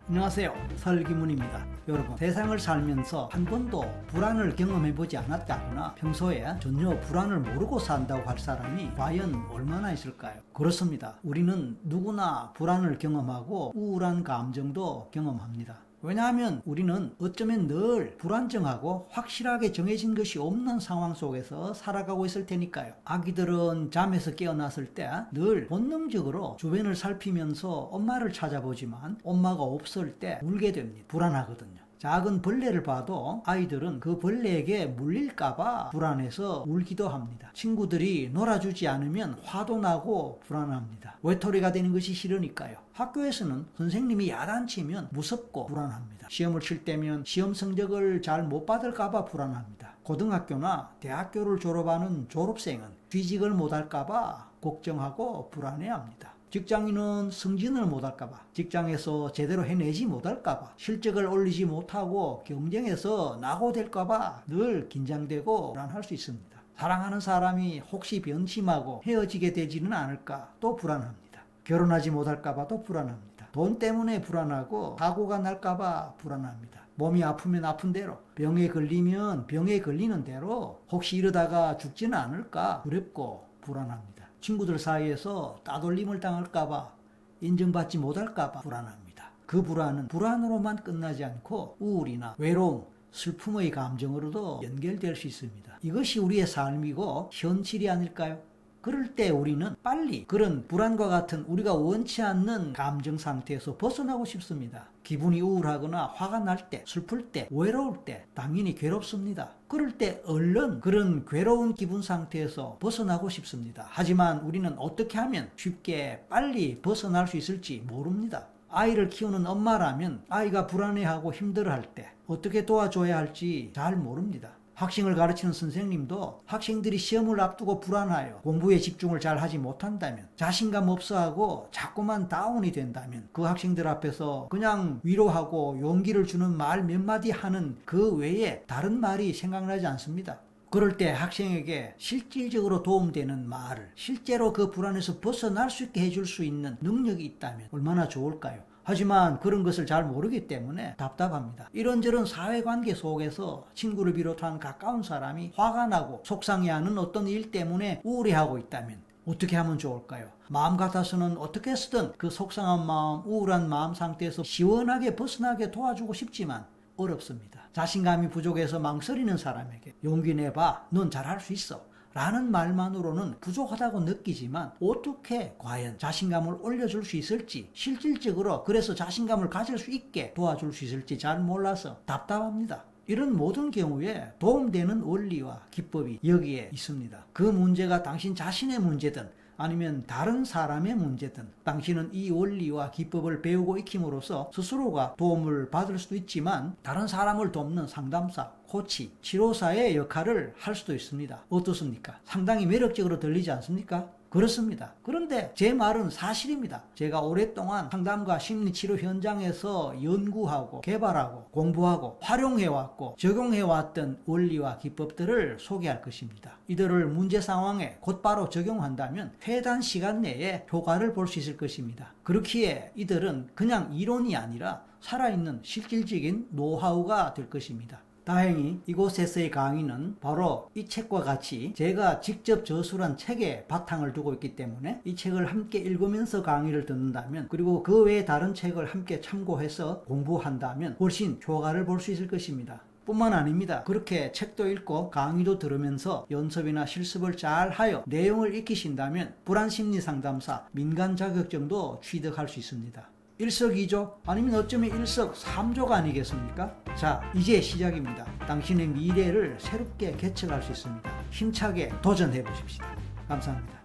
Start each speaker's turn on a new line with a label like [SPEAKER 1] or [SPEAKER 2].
[SPEAKER 1] 안녕하세요, 설기문입니다. 여러분, 세상을 살면서 한 번도 불안을 경험해보지 않았다거나 평소에 전혀 불안을 모르고 산다고 할 사람이 과연 얼마나 있을까요? 그렇습니다. 우리는 누구나 불안을 경험하고 우울한 감정도 경험합니다. 왜냐하면 우리는 어쩌면 늘 불안정하고 확실하게 정해진 것이 없는 상황 속에서 살아가고 있을 테니까요. 아기들은 잠에서 깨어났을 때 늘 본능적으로 주변을 살피면서 엄마를 찾아보지만 엄마가 없을 때 울게 됩니다. 불안하거든요. 작은 벌레를 봐도 아이들은 그 벌레에게 물릴까봐 불안해서 울기도 합니다. 친구들이 놀아주지 않으면 화도 나고 불안합니다. 외톨이가 되는 것이 싫으니까요. 학교에서는 선생님이 야단치면 무섭고 불안합니다. 시험을 칠 때면 시험 성적을 잘 못 받을까봐 불안합니다. 고등학교나 대학교를 졸업하는 졸업생은 취직을 못할까봐 걱정하고 불안해합니다. 직장인은 승진을 못할까봐, 직장에서 제대로 해내지 못할까봐, 실적을 올리지 못하고 경쟁에서 낙오될까봐 늘 긴장되고 불안할 수 있습니다. 사랑하는 사람이 혹시 변심하고 헤어지게 되지는 않을까 또 불안합니다. 결혼하지 못할까봐 또 불안합니다. 돈 때문에 불안하고 사고가 날까봐 불안합니다. 몸이 아프면 아픈 대로, 병에 걸리면 병에 걸리는 대로 혹시 이러다가 죽지는 않을까 두렵고 불안합니다. 친구들 사이에서 따돌림을 당할까봐, 인정받지 못할까봐 불안합니다. 그 불안은 불안으로만 끝나지 않고 우울이나 외로움, 슬픔의 감정으로도 연결될 수 있습니다. 이것이 우리의 삶이고 현실이 아닐까요? 그럴 때 우리는 빨리 그런 불안과 같은 우리가 원치 않는 감정 상태에서 벗어나고 싶습니다. 기분이 우울하거나 화가 날 때, 슬플 때, 외로울 때 당연히 괴롭습니다. 그럴 때 얼른 그런 괴로운 기분 상태에서 벗어나고 싶습니다. 하지만 우리는 어떻게 하면 쉽게 빨리 벗어날 수 있을지 모릅니다. 아이를 키우는 엄마라면 아이가 불안해하고 힘들어할 때 어떻게 도와줘야 할지 잘 모릅니다. 학생을 가르치는 선생님도 학생들이 시험을 앞두고 불안하여 공부에 집중을 잘 하지 못한다면, 자신감 없어하고 자꾸만 다운이 된다면 그 학생들 앞에서 그냥 위로하고 용기를 주는 말 몇 마디 하는 그 외에 다른 말이 생각나지 않습니다. 그럴 때 학생에게 실질적으로 도움되는 말을, 실제로 그 불안에서 벗어날 수 있게 해줄 수 있는 능력이 있다면 얼마나 좋을까요? 하지만 그런 것을 잘 모르기 때문에 답답합니다. 이런저런 사회관계 속에서 친구를 비롯한 가까운 사람이 화가 나고 속상해하는 어떤 일 때문에 우울해하고 있다면 어떻게 하면 좋을까요? 마음 같아서는 어떻게 해서든 그 속상한 마음, 우울한 마음 상태에서 시원하게 벗어나게 도와주고 싶지만 어렵습니다. 자신감이 부족해서 망설이는 사람에게 용기 내봐, 넌 잘할 수 있어 라는 말만으로는 부족하다고 느끼지만 어떻게 과연 자신감을 올려줄 수 있을지, 실질적으로 그래서 자신감을 가질 수 있게 도와줄 수 있을지 잘 몰라서 답답합니다. 이런 모든 경우에 도움되는 원리와 기법이 여기에 있습니다. 그 문제가 당신 자신의 문제든 아니면 다른 사람의 문제든 당신은 이 원리와 기법을 배우고 익힘으로써 스스로가 도움을 받을 수도 있지만 다른 사람을 돕는 상담사, 코치, 치료사의 역할을 할 수도 있습니다. 어떻습니까? 상당히 매력적으로 들리지 않습니까? 그렇습니다. 그런데 제 말은 사실입니다. 제가 오랫동안 상담과 심리치료 현장에서 연구하고 개발하고 공부하고 활용해왔고 적용해왔던 원리와 기법들을 소개할 것입니다. 이들을 문제 상황에 곧바로 적용한다면 최단 시간 내에 효과를 볼 수 있을 것입니다. 그렇기에 이들은 그냥 이론이 아니라 살아있는 실질적인 노하우가 될 것입니다. 다행히 이곳에서의 강의는 바로 이 책과 같이 제가 직접 저술한 책에 바탕을 두고 있기 때문에 이 책을 함께 읽으면서 강의를 듣는다면, 그리고 그 외에 다른 책을 함께 참고해서 공부한다면 훨씬 효과를 볼 수 있을 것입니다. 뿐만 아닙니다. 그렇게 책도 읽고 강의도 들으면서 연습이나 실습을 잘 하여 내용을 익히신다면 불안심리 상담사 민간 자격증도 취득할 수 있습니다. 일석이조 아니면 어쩌면 일석삼조가 아니겠습니까? 자, 이제 시작입니다. 당신의 미래를 새롭게 개척할 수 있습니다. 힘차게 도전해 보십시오. 감사합니다.